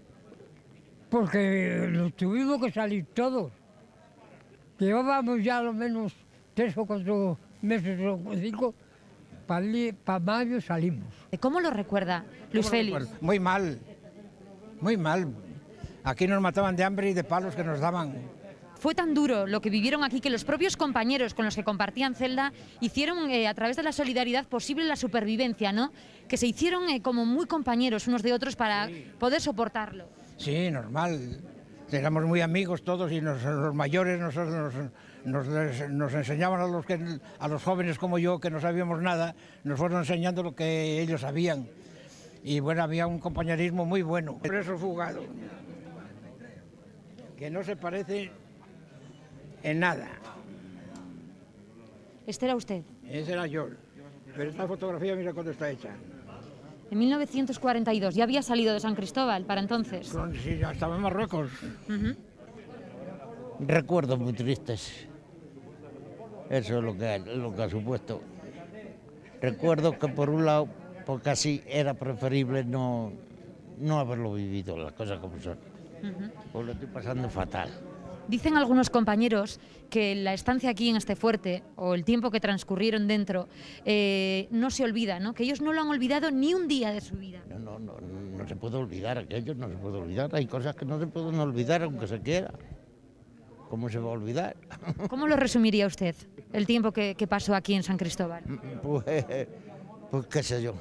Porque nos tuvimos que salir todos. Llevábamos ya a lo menos 3 o 4 meses o 5, para mayo salimos. ¿Cómo lo recuerda, Luis Félix? Muy mal, muy mal. Aquí nos mataban de hambre y de palos que nos daban. Fue tan duro lo que vivieron aquí que los propios compañeros con los que compartían celda hicieron a través de la solidaridad posible la supervivencia, ¿no? Que se hicieron como muy compañeros unos de otros para poder soportarlo. Sí, normal. Éramos muy amigos todos y los mayores nos enseñaban a los jóvenes como yo, que no sabíamos nada, nos fueron enseñando lo que ellos sabían. Y bueno, había un compañerismo muy bueno. Preso fugado, que no se parece en nada. ¿Este era usted? Ese era yo. Pero esta fotografía, mira cuándo está hecha. En 1942, ya había salido de San Cristóbal para entonces. Sí, ya estaba en Marruecos. Recuerdos muy tristes. Eso es lo que ha supuesto. Recuerdo que por un lado, porque así era preferible no haberlo vivido, las cosas como son. Pues lo estoy pasando fatal. Dicen algunos compañeros que la estancia aquí en este fuerte, o el tiempo que transcurrieron dentro, no se olvida, ¿no? Que ellos no lo han olvidado ni un día de su vida. No se puede olvidar aquello, no se puede olvidar. Hay cosas que no se pueden olvidar aunque se quiera. ¿Cómo se va a olvidar? ¿Cómo lo resumiría usted, el tiempo que pasó aquí en San Cristóbal? Pues qué sé yo,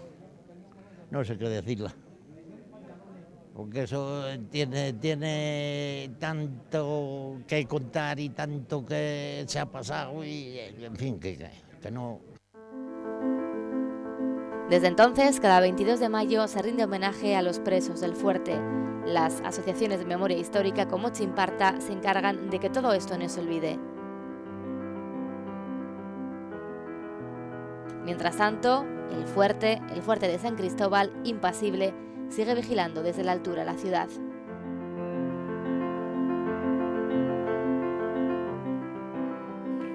no sé qué decirla. Porque eso tiene tanto que contar y tanto que se ha pasado y, en fin, que no. Desde entonces, cada 22 de mayo se rinde homenaje a los presos del fuerte. Las asociaciones de memoria histórica como Chimparta se encargan de que todo esto no se olvide. Mientras tanto, el fuerte de San Cristóbal, impasible, sigue vigilando desde la altura la ciudad.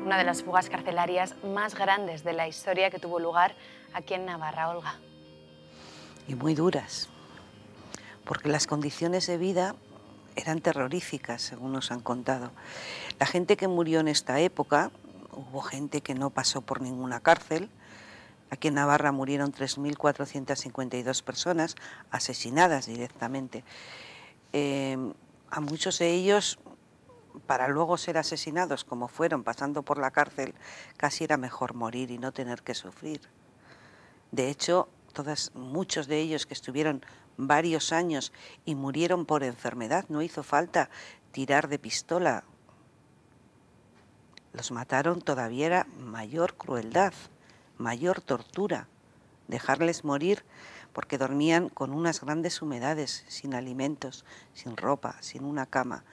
Una de las fugas carcelarias más grandes de la historia que tuvo lugar aquí en Navarra, Olga. Y muy duras, porque las condiciones de vida eran terroríficas, según nos han contado. La gente que murió en esta época, hubo gente que no pasó por ninguna cárcel. Aquí en Navarra murieron 3.452 personas asesinadas directamente. A muchos de ellos, para luego ser asesinados como fueron, pasando por la cárcel, casi era mejor morir y no tener que sufrir. De hecho, muchos de ellos que estuvieron varios años y murieron por enfermedad, no hizo falta tirar de pistola. Los mataron, todavía era mayor crueldad, mayor tortura, dejarles morir porque dormían con unas grandes humedades, sin alimentos, sin ropa, sin una cama.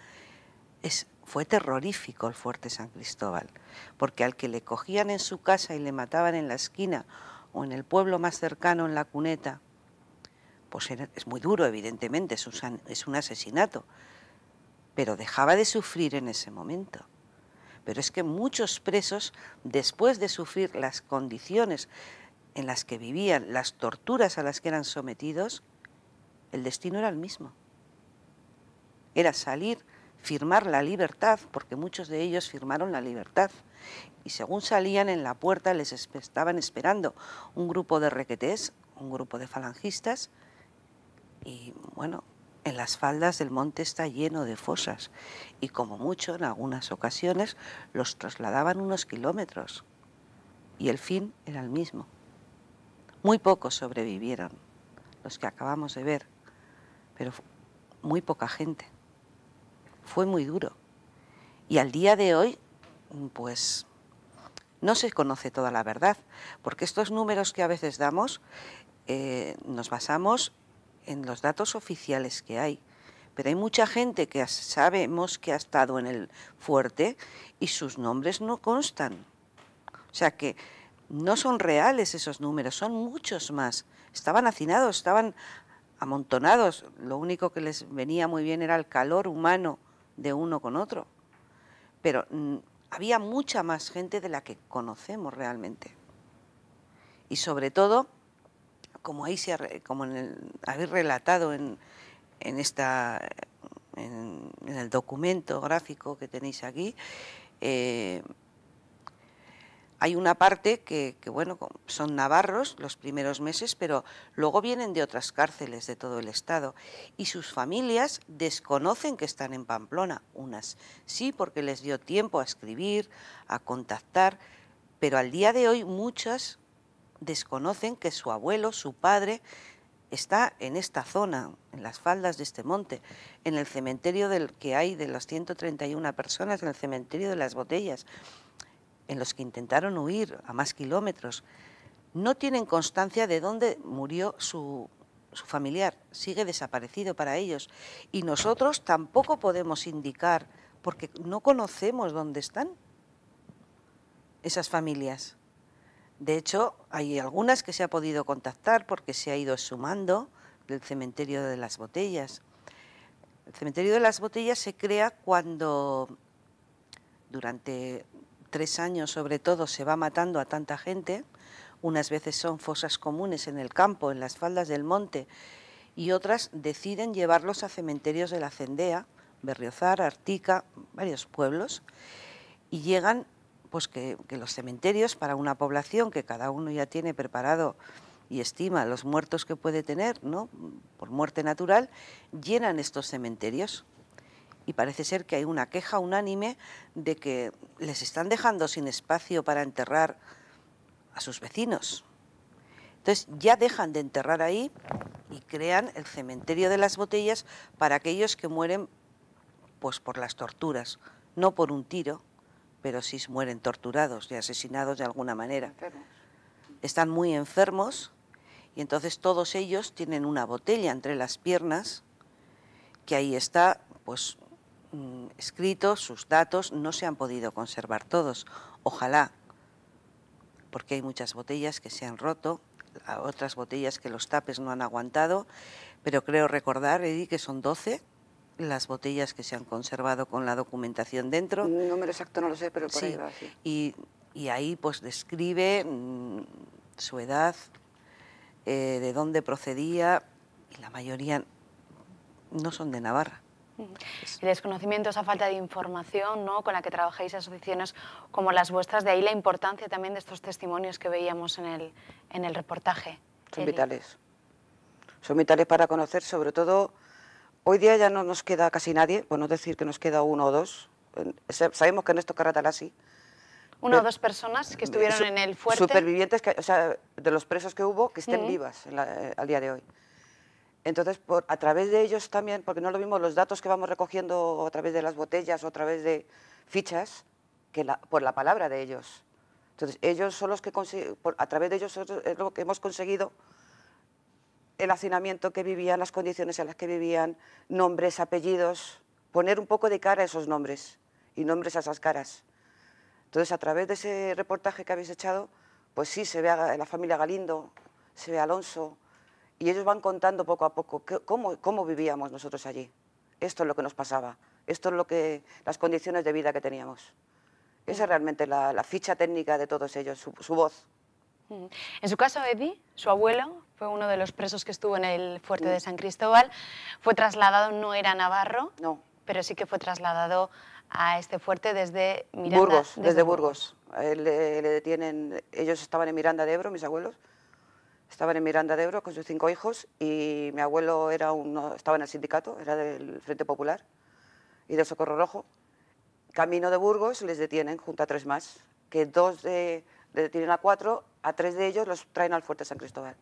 Fue terrorífico el fuerte San Cristóbal, porque al que le cogían en su casa y le mataban en la esquina o en el pueblo más cercano, en la cuneta, pues es muy duro, evidentemente, es un asesinato, pero dejaba de sufrir en ese momento. Pero es que muchos presos, después de sufrir las condiciones en las que vivían, las torturas a las que eran sometidos, el destino era el mismo. Era salir, firmar la libertad, porque muchos de ellos firmaron la libertad. Y según salían, en la puerta les estaban esperando un grupo de requetés, un grupo de falangistas, y bueno, en las faldas del monte está lleno de fosas, y como mucho, en algunas ocasiones, los trasladaban unos kilómetros, y el fin era el mismo. Muy pocos sobrevivieron, los que acabamos de ver, pero muy poca gente. Fue muy duro. Y al día de hoy, pues, no se conoce toda la verdad, porque estos números que a veces damos, nos basamos en los datos oficiales que hay. Pero hay mucha gente que sabemos que ha estado en el fuerte y sus nombres no constan. O sea que no son reales esos números, son muchos más. Estaban hacinados, estaban amontonados. Lo único que les venía muy bien era el calor humano de uno con otro. Pero había mucha más gente de la que conocemos realmente. Y sobre todo, como habéis relatado en el documento gráfico que tenéis aquí, hay una parte que, bueno, son navarros los primeros meses, pero luego vienen de otras cárceles de todo el estado y sus familias desconocen que están en Pamplona. Unas sí, porque les dio tiempo a escribir, a contactar, pero al día de hoy muchas desconocen que su abuelo, su padre, está en esta zona, en las faldas de este monte, en el cementerio que hay de las 131 personas, en el cementerio de las Botellas, en los que intentaron huir a más kilómetros. No tienen constancia de dónde murió su familiar, sigue desaparecido para ellos. Y nosotros tampoco podemos indicar, porque no conocemos dónde están esas familias. De hecho, hay algunas que se ha podido contactar porque se ha ido sumando del cementerio de las Botellas. El cementerio de las Botellas se crea cuando durante 3 años sobre todo se va matando a tanta gente. Unas veces son fosas comunes en el campo, en las faldas del monte, y otras deciden llevarlos a cementerios de la Cendea, Berriozar, Artica, varios pueblos, y llegan pues que los cementerios para una población que cada uno ya tiene preparado y estima los muertos que puede tener, ¿no?, por muerte natural, llenan estos cementerios. Y parece ser que hay una queja unánime de que les están dejando sin espacio para enterrar a sus vecinos. Entonces ya dejan de enterrar ahí y crean el cementerio de las Botellas para aquellos que mueren pues por las torturas, no por un tiro, pero sí mueren torturados y asesinados de alguna manera. Están muy enfermos y entonces todos ellos tienen una botella entre las piernas que ahí está pues escritos, sus datos. No se han podido conservar todos, ojalá, porque hay muchas botellas que se han roto, otras botellas que los tapes no han aguantado, pero creo recordar, Edi, que son 12 las botellas que se han conservado con la documentación dentro. El número exacto no lo sé, pero por sí, ahí va, sí. Y ahí pues describe su edad, de dónde procedía, y la mayoría no son de Navarra. El desconocimiento, esa falta de información, ¿no?, con la que trabajáis asociaciones como las vuestras, de ahí la importancia también de estos testimonios que veíamos en el reportaje. Son vitales. Son vitales para conocer, sobre todo, hoy día ya no nos queda casi nadie, por no decir que nos queda 1 o 2. Sabemos que en esto Carratalasi... 1 o 2 personas que estuvieron en el fuerte. Supervivientes, o sea, de los presos que hubo, que estén vivas al día de hoy. Entonces, a través de ellos también, porque no lo mismo los datos que vamos recogiendo a través de las botellas o a través de fichas, que por la palabra de ellos. Entonces, ellos son los que a través de ellos es lo que hemos conseguido el hacinamiento que vivían, las condiciones en las que vivían, nombres, apellidos, poner un poco de cara a esos nombres y nombres a esas caras. Entonces, a través de ese reportaje que habéis echado, pues sí, se ve a la familia Galindo, se ve a Alonso, y ellos van contando poco a poco cómo vivíamos nosotros allí. Esto es lo que nos pasaba, esto es las condiciones de vida que teníamos. Esa es realmente la ficha técnica de todos ellos, su voz. En su caso, Eddie, su abuelo, fue uno de los presos que estuvo en el fuerte de San Cristóbal. Fue trasladado, no era navarro, no, pero sí que fue trasladado a este fuerte desde Miranda. Burgos, desde Burgos. Le detienen, ellos estaban en Miranda de Ebro, mis abuelos. Estaban en Miranda de Ebro con sus 5 hijos y mi abuelo estaba en el sindicato, era del Frente Popular y del Socorro Rojo. Camino de Burgos les detienen junto a 3 más, que 2 le detienen a 4, a 3 de ellos los traen al fuerte San Cristóbal.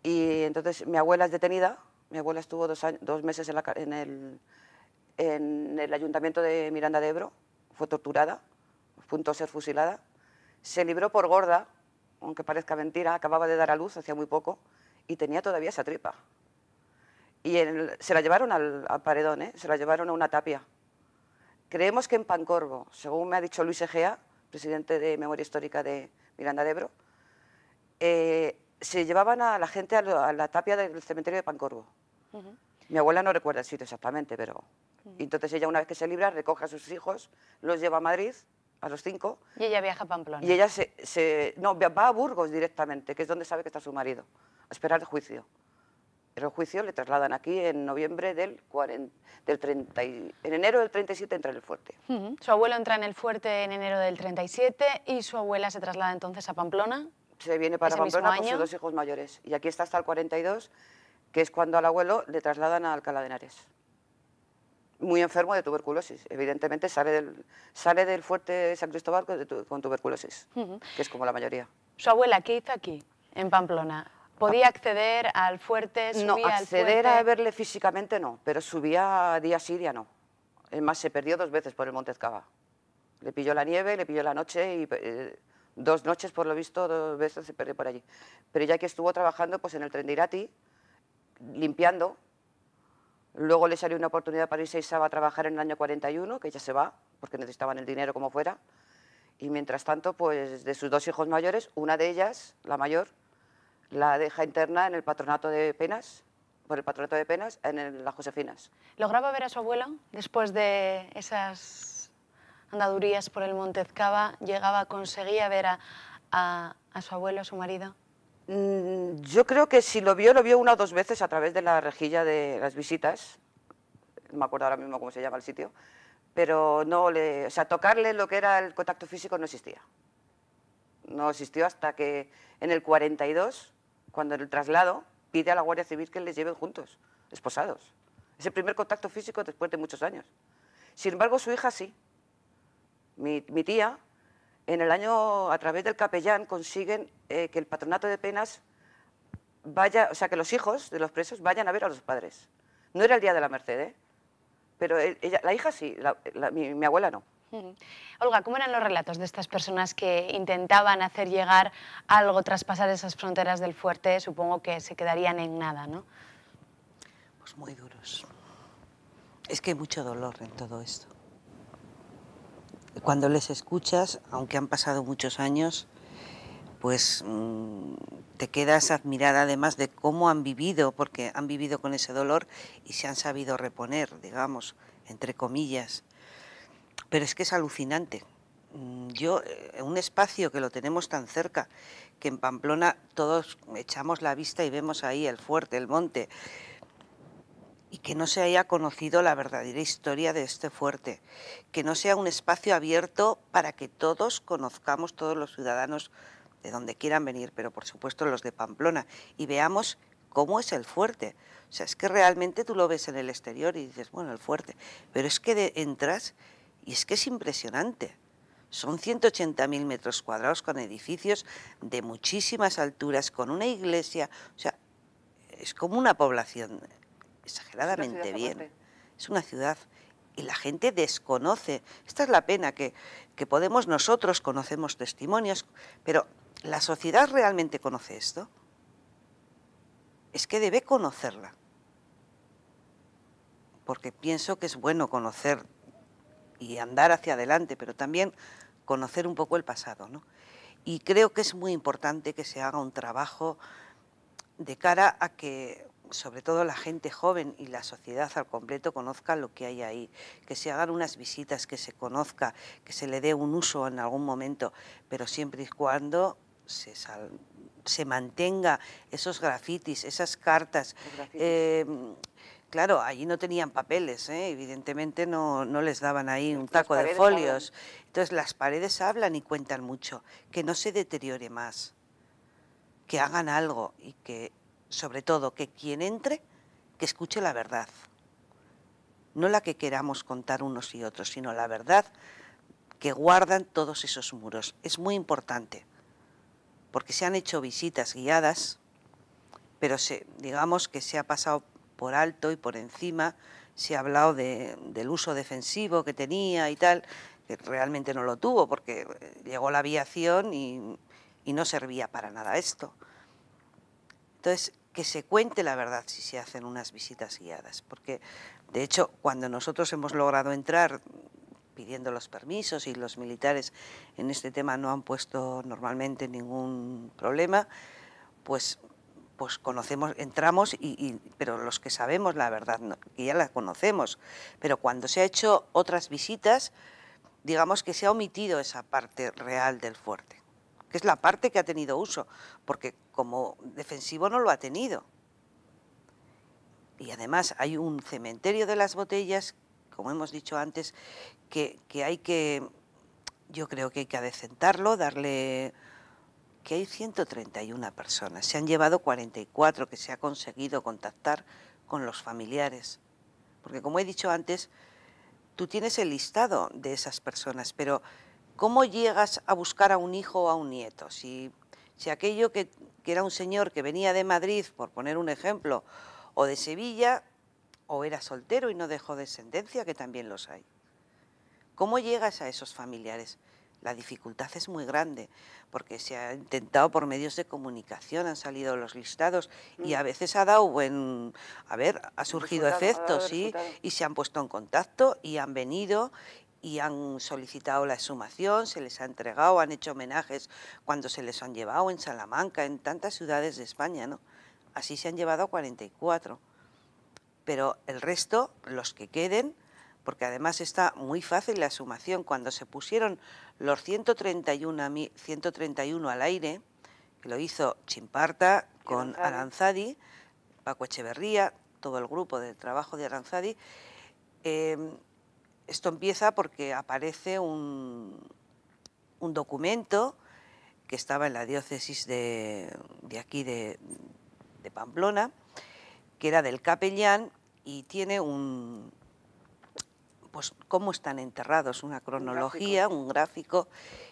Y entonces mi abuela es detenida, mi abuela estuvo 2 meses en el ayuntamiento de Miranda de Ebro, fue torturada, a punto de ser fusilada, se libró por gorda, aunque parezca mentira, acababa de dar a luz hacía muy poco y tenía todavía esa tripa. Y se la llevaron al paredón, se la llevaron a una tapia. Creemos que en Pancorbo, según me ha dicho Luis Egea, presidente de Memoria Histórica de Miranda de Ebro, se llevaban a la gente a la tapia del cementerio de Pancorbo. Mi abuela no recuerda el sitio exactamente, pero... Entonces ella, una vez que se libra, recoge a sus hijos, los lleva a Madrid, a los 5. Y ella viaja a Pamplona. Y ella va a Burgos directamente, que es donde sabe que está su marido, a esperar el juicio. Pero el juicio le trasladan aquí en noviembre en enero del 37 entra en el fuerte. Su abuelo entra en el fuerte en enero del 37 y su abuela se traslada entonces a Pamplona. Se viene para Pamplona con sus 2 hijos mayores. Y aquí está hasta el 42, que es cuando al abuelo le trasladan a Alcalá de Henares. Muy enfermo de tuberculosis. Evidentemente sale del fuerte de San Cristóbal con tuberculosis, que es como la mayoría. ¿Su abuela qué hizo aquí, en Pamplona? ¿Podía acceder al fuerte, subía no, al fuerte? acceder a verle físicamente no, pero subía día sí, día no. Es más, se perdió 2 veces por el Monte Ezcaba. Le pilló la nieve, le pilló la noche y 2 noches, por lo visto, 2 veces se perdió por allí. Pero ya que estuvo trabajando pues, en el tren de Irati, limpiando. Luego le salió una oportunidad para irse a Isaba a trabajar en el año 41, que ella se va, porque necesitaban el dinero como fuera. Y mientras tanto, pues de sus 2 hijos mayores, una de ellas, la mayor, la deja interna en el patronato de penas, por el patronato de penas, en las Josefinas. ¿Lograba ver a su abuelo después de esas andadurías por el Monte Ezcaba? ¿Conseguía ver a su abuelo, a su marido? Yo creo que si lo vio 1 o 2 veces a través de la rejilla de las visitas. No me acuerdo ahora mismo cómo se llama el sitio, pero o sea, tocarle lo que era el contacto físico no existía. No existió hasta que en el 42, cuando en el traslado, pide a la Guardia Civil que les lleven juntos, esposados. Es el primer contacto físico después de muchos años. Sin embargo, su hija sí. Mi tía, en el año, a través del capellán, consiguen que el patronato de penas vaya, o sea, que los hijos de los presos vayan a ver a los padres. No era el día de la Merced, pero la hija sí, mi abuela no. Olga, ¿cómo eran los relatos de estas personas que intentaban hacer llegar algo, traspasar esas fronteras del fuerte? Supongo que se quedarían en nada, ¿no? Pues muy duros. Es que hay mucho dolor en todo esto. Cuando les escuchas, aunque han pasado muchos años, pues te quedas admirada además de cómo han vivido, porque han vivido con ese dolor y se han sabido reponer, digamos, entre comillas. Pero es que es alucinante. Un espacio que lo tenemos tan cerca, que en Pamplona todos echamos la vista y vemos ahí el fuerte, el monte, y que no se haya conocido la verdadera historia de este fuerte, que no sea un espacio abierto para que todos conozcamos, todos los ciudadanos de donde quieran venir, pero por supuesto los de Pamplona, y veamos cómo es el fuerte. O sea, es que realmente tú lo ves en el exterior y dices, bueno, el fuerte, pero es que entras y es que es impresionante. Son 180.000 metros cuadrados con edificios de muchísimas alturas, con una iglesia, o sea, es como una población exageradamente bien. Es una ciudad y la gente desconoce. Esta es la pena, que podemos, nosotros conocemos testimonios, pero ¿la sociedad realmente conoce esto? Es que debe conocerla. Porque pienso que es bueno conocer y andar hacia adelante, pero también conocer un poco el pasado, ¿no? Y creo que es muy importante que se haga un trabajo de cara a que sobre todo la gente joven y la sociedad al completo conozca lo que hay ahí, que se hagan unas visitas, que se conozca, que se le dé un uso en algún momento, pero siempre y cuando se mantenga esos grafitis, esas cartas. Claro, allí no tenían papeles, evidentemente no les daban ahí un taco de folios. Entonces las paredes hablan y cuentan mucho, que no se deteriore más, que hagan algo y que, sobre todo, que quien entre, que escuche la verdad. No la que queramos contar unos y otros, sino la verdad que guardan todos esos muros. Es muy importante, porque se han hecho visitas guiadas, pero digamos que se ha pasado por alto y por encima, se ha hablado del uso defensivo que tenía y tal, que realmente no lo tuvo, porque llegó la aviación y no servía para nada esto. Entonces, que se cuente la verdad si se hacen unas visitas guiadas, porque de hecho cuando nosotros hemos logrado entrar pidiendo los permisos y los militares en este tema no han puesto normalmente ningún problema, pues conocemos, entramos, pero los que sabemos la verdad, que ya la conocemos, pero cuando se ha hecho otras visitas, digamos que se ha omitido esa parte real del fuerte, que es la parte que ha tenido uso, porque como defensivo no lo ha tenido. Y además hay un cementerio de las botellas, como hemos dicho antes, que hay que, yo creo que hay que adecentarlo, darle, que hay 131 personas, se han llevado 44, que se ha conseguido contactar con los familiares, porque como he dicho antes, tú tienes el listado de esas personas, pero ¿cómo llegas a buscar a un hijo o a un nieto? Si aquello que era un señor que venía de Madrid, por poner un ejemplo, o de Sevilla, o era soltero y no dejó descendencia, que también los hay. ¿Cómo llegas a esos familiares? La dificultad es muy grande, porque se ha intentado por medios de comunicación, han salido los listados y a veces ha dado ha surgido efectos, sí, y se han puesto en contacto y han venido y han solicitado la exhumación, se les ha entregado, han hecho homenajes cuando se les han llevado en Salamanca, en tantas ciudades de España, ¿no? Así se han llevado 44. Pero el resto, los que queden, porque además está muy fácil la exhumación, cuando se pusieron los 131 al aire, que lo hizo Chimparta con Aranzadi, Paco Echeverría, todo el grupo de trabajo de Aranzadi, esto empieza porque aparece un documento que estaba en la diócesis de aquí de Pamplona, que era del capellán y tiene pues cómo están enterrados, una cronología, un gráfico,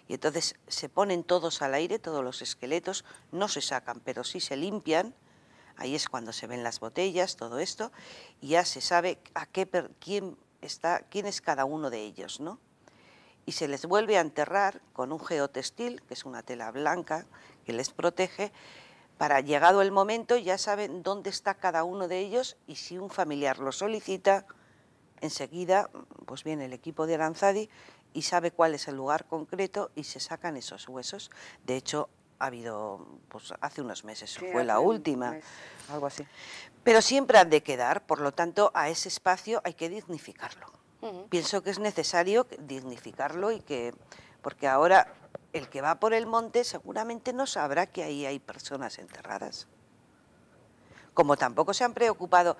y entonces se ponen todos al aire, todos los esqueletos, no se sacan, pero sí se limpian, ahí es cuando se ven las botellas, todo esto, y ya se sabe quién es cada uno de ellos, ¿no? Y se les vuelve a enterrar con un geotextil, que es una tela blanca que les protege, para llegado el momento ya saben dónde está cada uno de ellos y si un familiar lo solicita, enseguida pues viene el equipo de Aranzadi y sabe cuál es el lugar concreto y se sacan esos huesos. De hecho, ha habido, pues hace unos meses, sí, fue la última. Algo así. Pero siempre han de quedar, por lo tanto, a ese espacio hay que dignificarlo. Pienso que es necesario dignificarlo porque ahora el que va por el monte seguramente no sabrá que ahí hay personas enterradas. Como tampoco se han preocupado,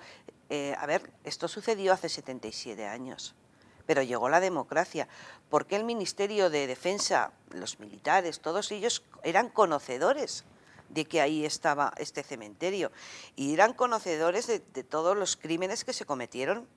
esto sucedió hace 77 años, pero llegó la democracia. ¿Por qué el Ministerio de Defensa, los militares, todos ellos eran conocedores de que ahí estaba este cementerio? Y eran conocedores de todos los crímenes que se cometieron.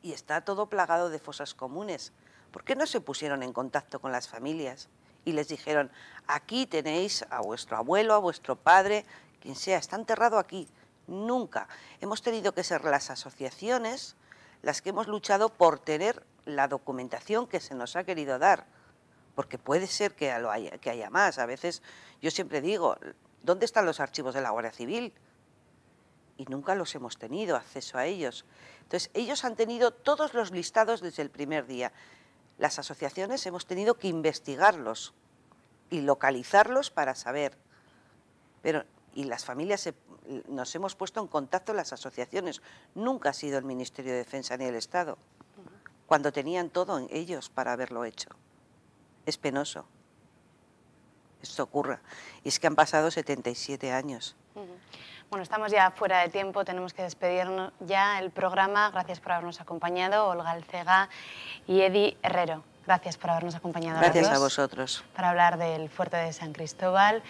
Y está todo plagado de fosas comunes. ¿Por qué no se pusieron en contacto con las familias y les dijeron, aquí tenéis a vuestro abuelo, a vuestro padre, quien sea, está enterrado aquí? Nunca. Hemos tenido que ser las asociaciones las que hemos luchado por tener la documentación que se nos ha querido dar, porque puede ser que haya más. A veces yo siempre digo, ¿dónde están los archivos de la Guardia Civil? Y nunca los hemos tenido acceso a ellos. Entonces, ellos han tenido todos los listados desde el primer día. Las asociaciones hemos tenido que investigarlos y localizarlos para saber. Pero y las familias nos hemos puesto en contacto las asociaciones. Nunca ha sido el Ministerio de Defensa ni el Estado, cuando tenían todo en ellos para haberlo hecho. Es penoso. Esto ocurra. Y es que han pasado 77 años. Bueno, estamos ya fuera de tiempo, tenemos que despedirnos ya el programa. Gracias por habernos acompañado, Olga Alcega y Edi Herrero. Gracias por habernos acompañado. Gracias a vosotros. Para hablar del fuerte de San Cristóbal.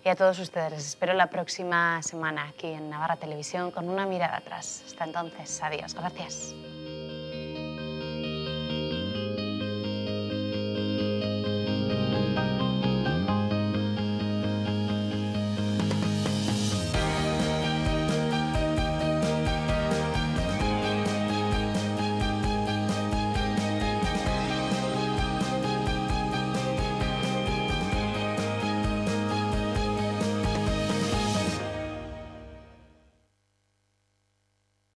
Y a todos ustedes les espero la próxima semana aquí en Navarra Televisión con una mirada atrás. Hasta entonces, adiós. Gracias.